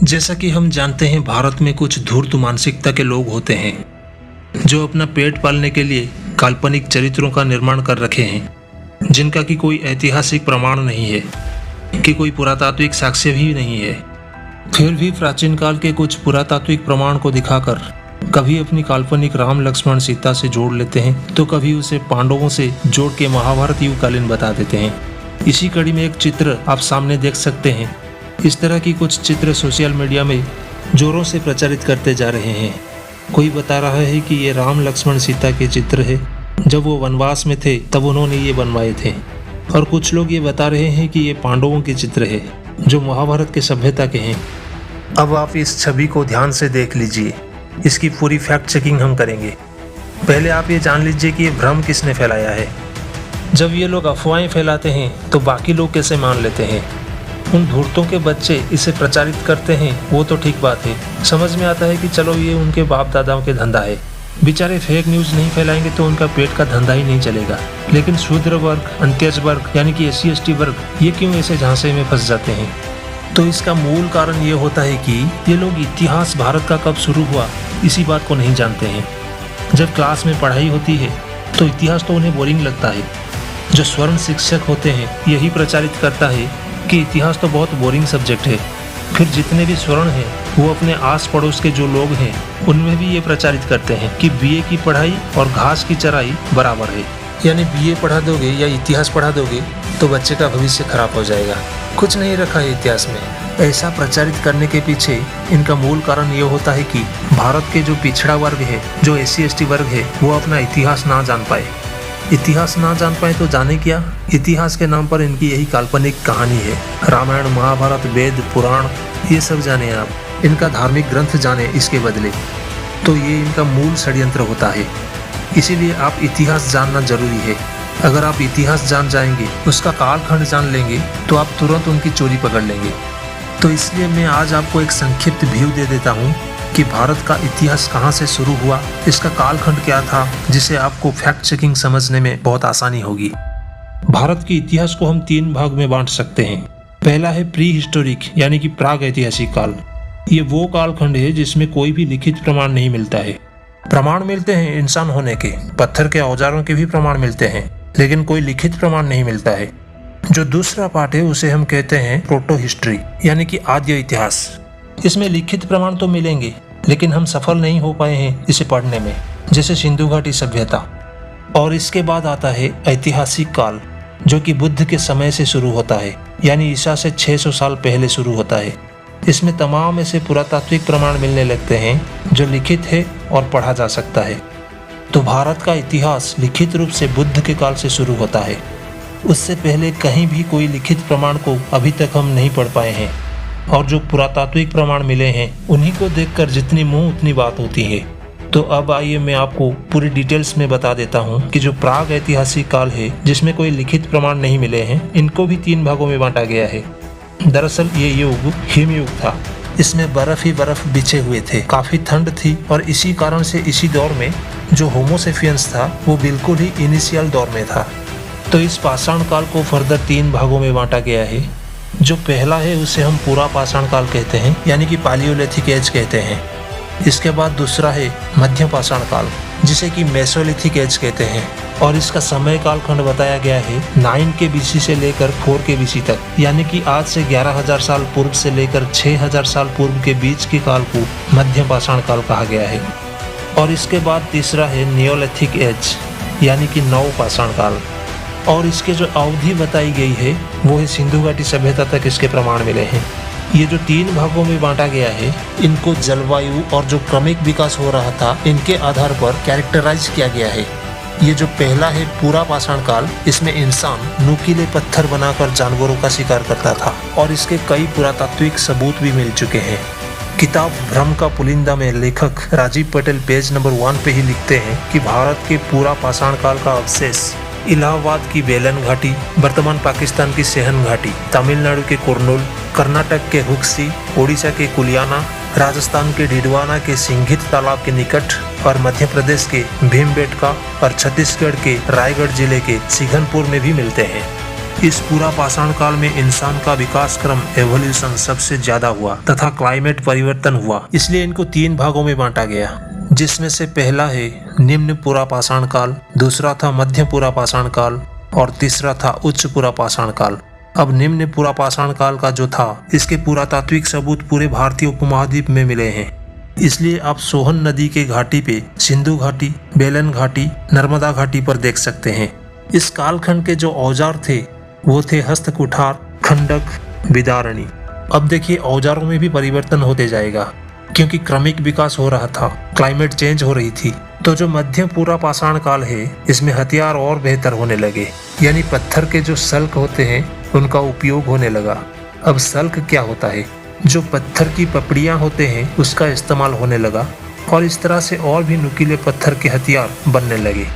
जैसा कि हम जानते हैं, भारत में कुछ धूर्त मानसिकता के लोग होते हैं जो अपना पेट पालने के लिए काल्पनिक चरित्रों का निर्माण कर रखे हैं, जिनका कि कोई ऐतिहासिक प्रमाण नहीं है, कि कोई पुरातात्विक साक्ष्य भी नहीं है। फिर भी प्राचीन काल के कुछ पुरातात्विक प्रमाण को दिखाकर कभी अपनी काल्पनिक राम लक्ष्मण सीता से जोड़ लेते हैं, तो कभी उसे पांडवों से जोड़ के महाभारत युगकालीन बता देते हैं। इसी कड़ी में एक चित्र आप सामने देख सकते हैं। इस तरह की कुछ चित्र सोशल मीडिया में जोरों से प्रचारित करते जा रहे हैं। कोई बता रहा है कि ये राम लक्ष्मण सीता के चित्र है, जब वो वनवास में थे तब उन्होंने ये बनवाए थे। और कुछ लोग ये बता रहे हैं कि ये पांडवों के चित्र है जो महाभारत के सभ्यता के हैं। अब आप इस छवि को ध्यान से देख लीजिए, इसकी पूरी फैक्ट चेकिंग हम करेंगे। पहले आप ये जान लीजिए कि ये भ्रम किसने फैलाया है। जब ये लोग अफवाहें फैलाते हैं तो बाकी लोग कैसे मान लेते हैं। उन धूर्तों के बच्चे इसे प्रचारित करते हैं, वो तो ठीक बात है, समझ में आता है कि चलो ये उनके बाप दादाओं के धंधा है। बेचारे फेक न्यूज़ नहीं फैलाएंगे तो उनका पेट का धंधा ही नहीं चलेगा। लेकिन शूद्र वर्ग, अंत्यज वर्ग यानी कि SC/ST वर्ग, ये क्यों ऐसे झांसे में फंस जाते हैं। तो इसका मूल कारण ये होता है कि ये लोग इतिहास भारत का कब शुरू हुआ इसी बात को नहीं जानते हैं। जब क्लास में पढ़ाई होती है तो इतिहास तो उन्हें बोरिंग लगता है। जो स्वर्ण शिक्षक होते हैं यही प्रचारित करता है कि इतिहास तो बहुत बोरिंग सब्जेक्ट है। फिर जितने भी स्वर्ण हैं वो अपने आस पड़ोस के जो लोग हैं उनमें भी ये प्रचारित करते हैं कि BA की पढ़ाई और घास की चराई बराबर है। यानी BA पढ़ा दोगे या इतिहास पढ़ा दोगे तो बच्चे का भविष्य खराब हो जाएगा, कुछ नहीं रखा है इतिहास में। ऐसा प्रचारित करने के पीछे इनका मूल कारण ये होता है कि भारत के जो पिछड़ा वर्ग है, जो SC/ST वर्ग है, वो अपना इतिहास ना जान पाए। इतिहास ना जान पाए तो जाने क्या, इतिहास के नाम पर इनकी यही काल्पनिक कहानी है। रामायण, महाभारत, वेद, पुराण, ये सब जाने आप, इनका धार्मिक ग्रंथ जाने इसके बदले। तो ये इनका मूल षड्यंत्र होता है। इसीलिए आप इतिहास जानना जरूरी है। अगर आप इतिहास जान जाएंगे, उसका कालखंड जान लेंगे, तो आप तुरंत उनकी चोरी पकड़ लेंगे। तो इसलिए मैं आज आपको एक संक्षिप्त व्यू दे देता हूँ कि भारत का इतिहास कहाँ से शुरू हुआ, इसका कालखंड क्या था, जिसे आपको फैक्ट चेकिंग समझने में बहुत आसानी होगी। भारत के इतिहास को हम 3 भाग में बांट सकते हैं। पहला है प्री हिस्टोरिक यानी कि प्राग ऐतिहासिक काल। ये वो कालखंड है जिसमें कोई भी लिखित प्रमाण नहीं मिलता है। प्रमाण मिलते हैं इंसान होने के, पत्थर के औजारों के भी प्रमाण मिलते हैं, लेकिन कोई लिखित प्रमाण नहीं मिलता है। जो दूसरा पार्ट है उसे हम कहते हैं प्रोटो हिस्ट्री यानी कि आद्य इतिहास। इसमें लिखित प्रमाण तो मिलेंगे, लेकिन हम सफल नहीं हो पाए हैं इसे पढ़ने में, जैसे सिंधु घाटी सभ्यता। और इसके बाद आता है ऐतिहासिक काल, जो कि बुद्ध के समय से शुरू होता है, यानी ईसा से 600 साल पहले शुरू होता है। इसमें तमाम ऐसे पुरातात्विक प्रमाण मिलने लगते हैं जो लिखित है और पढ़ा जा सकता है। तो भारत का इतिहास लिखित रूप से बुद्ध के काल से शुरू होता है। उससे पहले कहीं भी कोई लिखित प्रमाण को अभी तक हम नहीं पढ़ पाए हैं। और जो पुरातात्विक प्रमाण मिले हैं उन्हीं को देखकर जितनी मुंह उतनी बात होती है। तो अब आइए मैं आपको पूरी डिटेल्स में बता देता हूँ कि जो प्राग ऐतिहासिक काल है, जिसमें कोई लिखित प्रमाण नहीं मिले हैं, इनको भी 3 भागों में बांटा गया है। दरअसल ये युग हिमयुग था। इसमें बर्फ ही बर्फ बिछे हुए थे, काफी ठंड थी, और इसी कारण से इसी दौर में जो होमोसेपियंस था वो बिल्कुल ही इनिशियल दौर में था। तो इस पाषाण काल को फर्दर 3 भागों में बांटा गया है। जो पहला है उसे हम पूरा पाषाण काल कहते हैं, यानी कि पालियोलिथिक एज कहते हैं। इसके बाद दूसरा है मध्य पाषाण काल, जिसे कि मेसोलिथिक एज कहते हैं, और इसका समय काल खंड बताया गया है 9 के BC से लेकर 4 के BC तक, यानी कि आज से 11,000 साल पूर्व से लेकर 6,000 साल पूर्व के बीच के काल को मध्य पाषाण काल कहा गया है। और इसके बाद तीसरा है नियोलिथिक एज, यानी कि नव पाषाण काल, और इसके जो अवधि बताई गई है वो है सिंधु घाटी सभ्यता तक इसके प्रमाण मिले हैं। ये जो 3 भागों में बांटा गया है, इनको जलवायु और जो क्रमिक विकास हो रहा था इनके आधार पर कैरेक्टराइज किया गया है। ये जो पहला है पूरा पाषाण काल, इसमें इंसान नुकीले पत्थर बनाकर जानवरों का शिकार करता था, और इसके कई पुरातात्विक सबूत भी मिल चुके हैं। किताब भ्रम का पुलिंदा में लेखक राजीव पटेल पेज नंबर 1 पे ही लिखते हैं कि भारत के पूरा पाषाण काल का अवशेष इलाहाबाद की बेलन घाटी, वर्तमान पाकिस्तान की सेहन घाटी, तमिलनाडु के कुर्नूल, कर्नाटक के हुक्सी, ओडिशा के कुलियाना, राजस्थान के डिडवाना के सिंघित तालाब के निकट, और मध्य प्रदेश के भीमबेटका और छत्तीसगढ़ के रायगढ़ जिले के सिघनपुर में भी मिलते हैं। इस पूरा पाषाण काल में इंसान का विकास क्रम एवोल्यूशन सबसे ज्यादा हुआ तथा क्लाइमेट परिवर्तन हुआ, इसलिए इनको 3 भागों में बांटा गया, जिसमें से पहला है निम्न पूरा पाषाण काल, दूसरा था मध्य पूरा पाषाण काल और तीसरा था उच्च पूरा पाषाण काल। अब निम्न पूरा पाषाण काल का जो था, इसके पुरातात्विक सबूत पूरे भारतीय उपमहाद्वीप में मिले हैं। इसलिए आप सोहन नदी के घाटी पे सिंधु घाटी, बेलन घाटी, नर्मदा घाटी पर देख सकते हैं। इस कालखंड के जो औजार थे वो थे हस्त कुठार, खंडक, विदारणी। अब देखिए औजारों में भी परिवर्तन होते जाएगा, क्योंकि क्रमिक विकास हो रहा था, क्लाइमेट चेंज हो रही थी। तो जो मध्य पूरा पाषाण काल है, इसमें हथियार और बेहतर होने लगे, यानी पत्थर के जो सल्क होते हैं उनका उपयोग होने लगा। अब सल्क क्या होता है? जो पत्थर की पपड़ियां होते हैं उसका इस्तेमाल होने लगा और इस तरह से और भी नुकीले पत्थर के हथियार बनने लगे,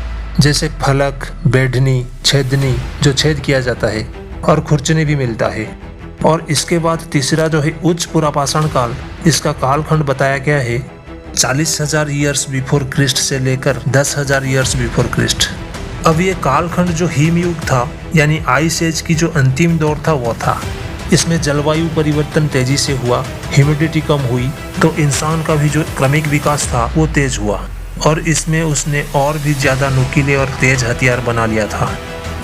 जैसे फलक, बेढनी, छेदनी जो छेद किया जाता है, और खुरचनी भी मिलता है। और इसके बाद तीसरा जो है उच्च पूरा पाषाण काल, इसका कालखंड बताया गया है 40,000 ईयर्स बिफोर क्रिस्ट से लेकर 10,000 ईयर्स बिफोर क्रिस्ट। अब ये कालखंड जो हिमयुग था, यानी आइस एज की जो अंतिम दौर था वो था। इसमें जलवायु परिवर्तन तेजी से हुआ, ह्यूमिडिटी कम हुई, तो इंसान का भी जो क्रमिक विकास था वो तेज हुआ और इसमें उसने और भी ज्यादा नुकीले और तेज हथियार बना लिया था।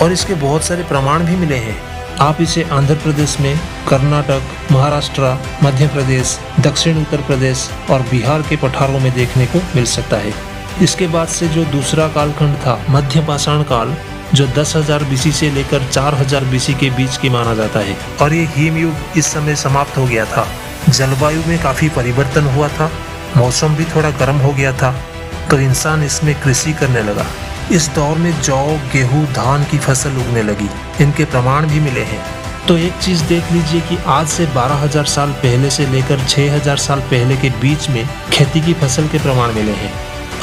और इसके बहुत सारे प्रमाण भी मिले हैं। आप इसे आंध्र प्रदेश में, कर्नाटक, महाराष्ट्र, मध्य प्रदेश, दक्षिण उत्तर प्रदेश और बिहार के पठारों में देखने को मिल सकता है। इसके बाद से जो दूसरा कालखंड था मध्य पाषाण काल, जो 10,000 बीसी से लेकर 4,000 बीसी के बीच की माना जाता है, और ये हिमयुग इस समय समाप्त हो गया था। जलवायु में काफी परिवर्तन हुआ था, मौसम भी थोड़ा गर्म हो गया था, तो इंसान इसमें कृषि करने लगा। इस दौर में जौ, गेहूं, धान की फसल उगने लगी। इनके प्रमाण भी मिले हैं। तो एक चीज देख लीजिए कि आज से 12,000 साल पहले से लेकर 6,000 साल पहले के बीच में खेती की फसल के प्रमाण मिले हैं।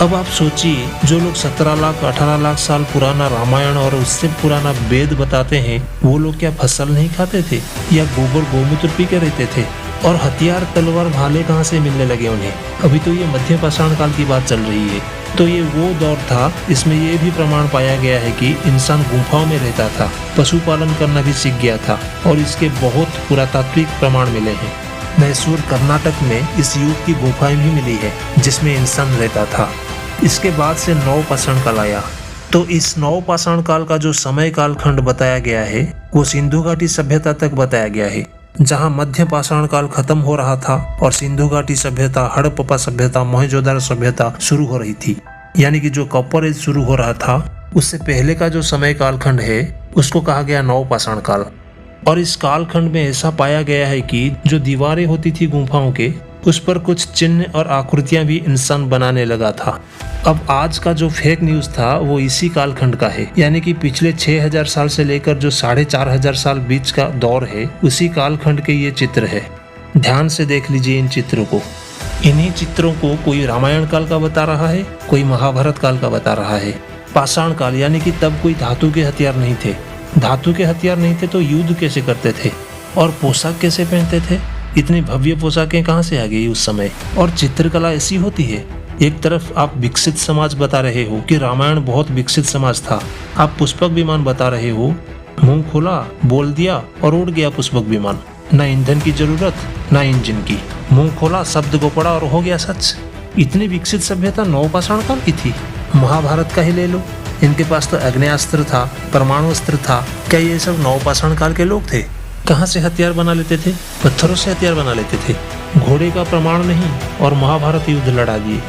अब आप सोचिए, जो लोग 17 लाख 18 लाख साल पुराना रामायण और उससे पुराना वेद बताते हैं, वो लोग क्या फसल नहीं खाते थे या गोबर गोमूत्र पी के रहते थे? और हथियार, तलवार, भाले कहाँ से मिलने लगे उन्हें? अभी तो ये मध्य पाषाण काल की बात चल रही है। तो ये वो दौर था, इसमें ये भी प्रमाण पाया गया है कि इंसान गुफाओं में रहता था, पशुपालन करना भी सीख गया था, और इसके बहुत पुरातात्विक प्रमाण मिले हैं। मैसूर, कर्नाटक में इस युग की गुफाएं भी मिली है जिसमें इंसान रहता था। इसके बाद से नव पाषाण काल आया। तो इस नव पाषाण काल का जो समय कालखंड बताया गया है वो सिंधु घाटी सभ्यता तक बताया गया है, जहां मध्य पाषाण काल खत्म हो रहा था और सिंधु घाटी सभ्यता, हड़प्पा सभ्यता, मोहनजोदड़ो सभ्यता शुरू हो रही थी। यानी कि जो कॉपर एज शुरू हो रहा था, उससे पहले का जो समय कालखंड है उसको कहा गया नव पाषाण काल। और इस कालखंड में ऐसा पाया गया है कि जो दीवारें होती थी गुफाओं के, उस पर कुछ चिन्ह और आकृतियां भी इंसान बनाने लगा था। अब आज का जो फेक न्यूज था वो इसी कालखंड का है, यानी कि पिछले 6,000 साल से लेकर जो 4,500 साल बीच का दौर है, उसी कालखंड के ये चित्र है। ध्यान से देख लीजिए इन चित्रों को। इन्हीं चित्रों को कोई रामायण काल का बता रहा है, कोई महाभारत काल का बता रहा है। पाषाण काल यानी कि तब कोई धातु के हथियार नहीं थे। धातु के हथियार नहीं थे तो युद्ध कैसे करते थे और पोशाक कैसे पहनते थे? इतनी भव्य पोशाकें कहाँ से आ गई उस समय? और चित्रकला ऐसी होती है। एक तरफ आप विकसित समाज बता रहे हो कि रामायण बहुत विकसित समाज था, आप पुष्पक विमान बता रहे हो, मुंह खोला, बोल दिया और उड़ गया पुष्पक विमान। न ईंधन की जरूरत, न इंजन की। मुंह खोला, शब्द को पढ़ा और हो गया सच। इतनी विकसित सभ्यता नव पाषाण काल की थी। महाभारत का ही ले लो, इनके पास तो अग्नेयास्त्र था, परमाणु अस्त्र था। क्या ये सब नव पाषाण काल के लोग थे? कहाँ से हथियार बना लेते थे? पत्थरों से हथियार बना लेते थे। घोड़े का प्रमाण नहीं और महाभारत युद्ध लड़ा दिए।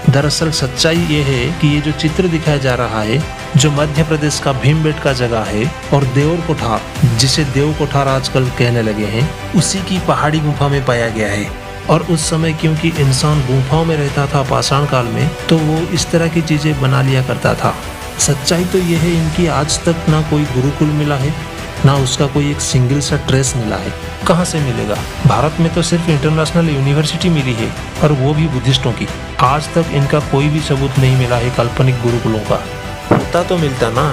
दरअसल सच्चाई ये है कि ये जो चित्र दिखाया जा रहा है, जो मध्य प्रदेश का भीमबेटका जगह है और देवर कोठार, जिसे देव कोठार आजकल कहने लगे हैं, उसी की पहाड़ी गुफा में पाया गया है। और उस समय क्योंकि इंसान गुफाओं में रहता था पाषाण काल में, तो वो इस तरह की चीजें बना लिया करता था। सच्चाई तो ये है, इनकी आज तक ना कोई गुरुकुल मिला है, ना उसका कोई एक सिंगल सा ट्रेस मिला है। कहाँ से मिलेगा? भारत में तो सिर्फ इंटरनेशनल यूनिवर्सिटी मिली है, और वो भी बुद्धिस्टों की। आज तक इनका कोई भी सबूत नहीं मिला है काल्पनिक गुरुकुलों का। होता तो मिलता ना,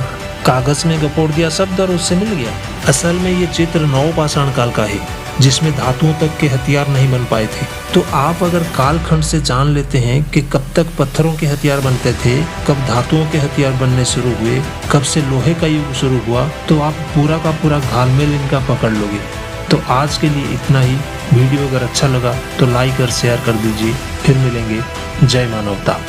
कागज में गपोड़ दिया शब्द और उससे मिल गया। असल में ये चित्र नव पाषाण काल का है। जिसमें धातुओं तक के हथियार नहीं बन पाए थे। तो आप अगर कालखंड से जान लेते हैं कि कब तक पत्थरों के हथियार बनते थे, कब धातुओं के हथियार बनने शुरू हुए, कब से लोहे का युग शुरू हुआ, तो आप पूरा का पूरा घालमेल इनका पकड़ लोगे। तो आज के लिए इतना ही। वीडियो अगर अच्छा लगा तो लाइक और शेयर कर दीजिए। फिर मिलेंगे। जय मानवता।